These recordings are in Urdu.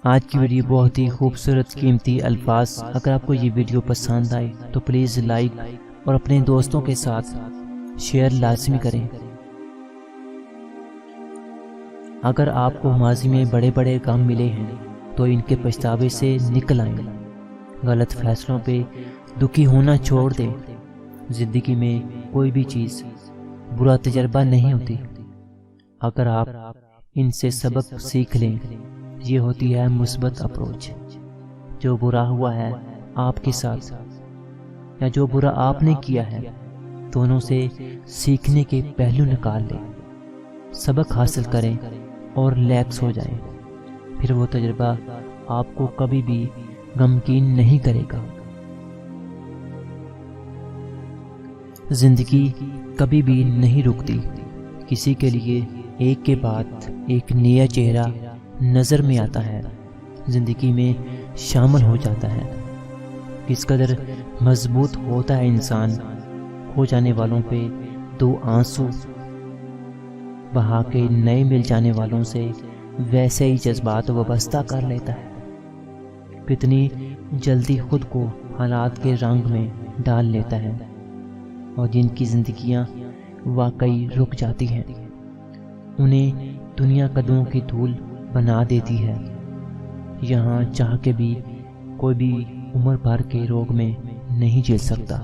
آج کی ویڈیو بہت ہی خوبصورت قیمتی الفاظ۔ اگر آپ کو یہ ویڈیو پسند آئے تو پلیز لائک اور اپنے دوستوں کے ساتھ شیئر لازمی کریں۔ اگر آپ کو ماضی میں بڑے بڑے کام ملے ہیں تو ان کے پچھتاوے سے نکل آئیں، غلط فیصلوں پہ دکھی ہونا چھوڑ دیں۔ زندگی میں کوئی بھی چیز برا تجربہ نہیں ہوتی، اگر آپ ان سے سبق سیکھ لیں۔ یہ ہوتی ہے مثبت اپروچ۔ جو برا ہوا ہے آپ کے ساتھ یا جو برا آپ نے کیا ہے، دونوں سے سیکھنے کے پہلو نکال لیں، سبق حاصل کریں اور ریلیکس ہو جائیں۔ پھر وہ تجربہ آپ کو کبھی بھی غمگین نہیں کرے گا۔ زندگی کبھی بھی نہیں رکتی، کسی کے لیے ایک کے بعد ایک نیا چہرہ نظر میں آتا ہے، زندگی میں شامل ہو جاتا ہے۔ کس قدر مضبوط ہوتا ہے انسان، کھو جانے والوں پہ دو آنسو بہا کے نئے مل جانے والوں سے ویسے ہی جذبات وابستہ کر لیتا ہے۔ کتنی جلدی خود کو حالات کے رنگ میں ڈال لیتا ہے، اور جن کی زندگیاں واقعی رک جاتی ہیں انہیں دنیا قدموں کی دھول بنا دیتی ہے۔ یہاں چاہ کے بھی کوئی بھی عمر بھر کے روگ میں نہیں جھیل سکتا۔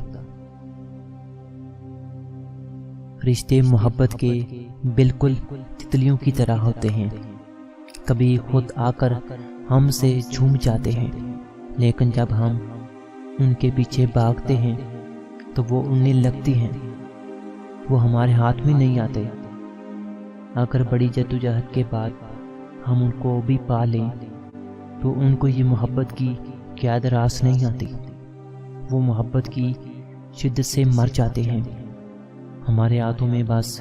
رشتے محبت کے بالکل تتلیوں کی طرح ہوتے ہیں، کبھی خود آ کر ہم سے جھوم جاتے ہیں، لیکن جب ہم ان کے پیچھے بھاگتے ہیں تو وہ اڑنے لگتی ہیں، وہ ہمارے ہاتھ میں نہیں آتے۔ اگر بڑی جدوجہد کے بعد ہم ان کو بھی پا لیں تو ان کو یہ محبت کی قیاد راس نہیں آتی، وہ محبت کی شدت سے مر جاتے ہیں۔ ہمارے ہاتھوں میں بس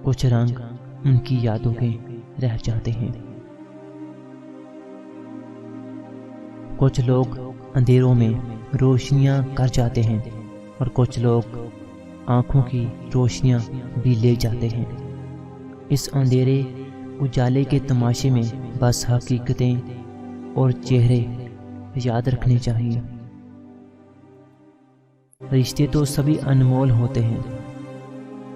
کچھ رنگ ان کی یادوں کے رہ جاتے ہیں۔ کچھ لوگ اندھیروں میں روشنیاں کر جاتے ہیں اور کچھ لوگ آنکھوں کی روشنیاں بھی لے جاتے ہیں۔ اس اندھیرے اجالے کے تماشے میں بس حقیقتیں اور چہرے یاد رکھنے چاہیے۔ رشتے تو سبھی انمول ہوتے ہیں،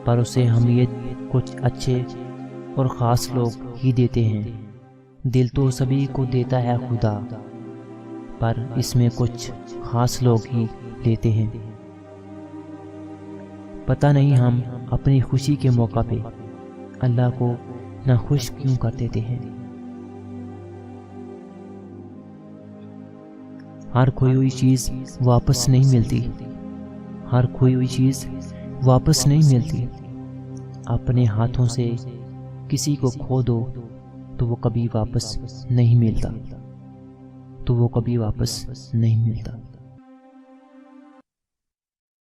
پر اسے اہمیت کچھ اچھے اور خاص لوگ ہی دیتے ہیں۔ دل تو سبھی کو دیتا ہے خدا، پر اس میں کچھ خاص لوگ ہی لیتے ہیں۔ پتہ نہیں ہم اپنی خوشی کے موقع پہ اللہ کو ناخوش کیوں کر دیتے ہیں۔ ہر کھوئی ہوئی چیز واپس نہیں ملتی، ہر کھوئی ہوئی چیز واپس نہیں ملتی۔ اپنے ہاتھوں سے کسی کو کھو دو تو وہ کبھی واپس نہیں ملتا،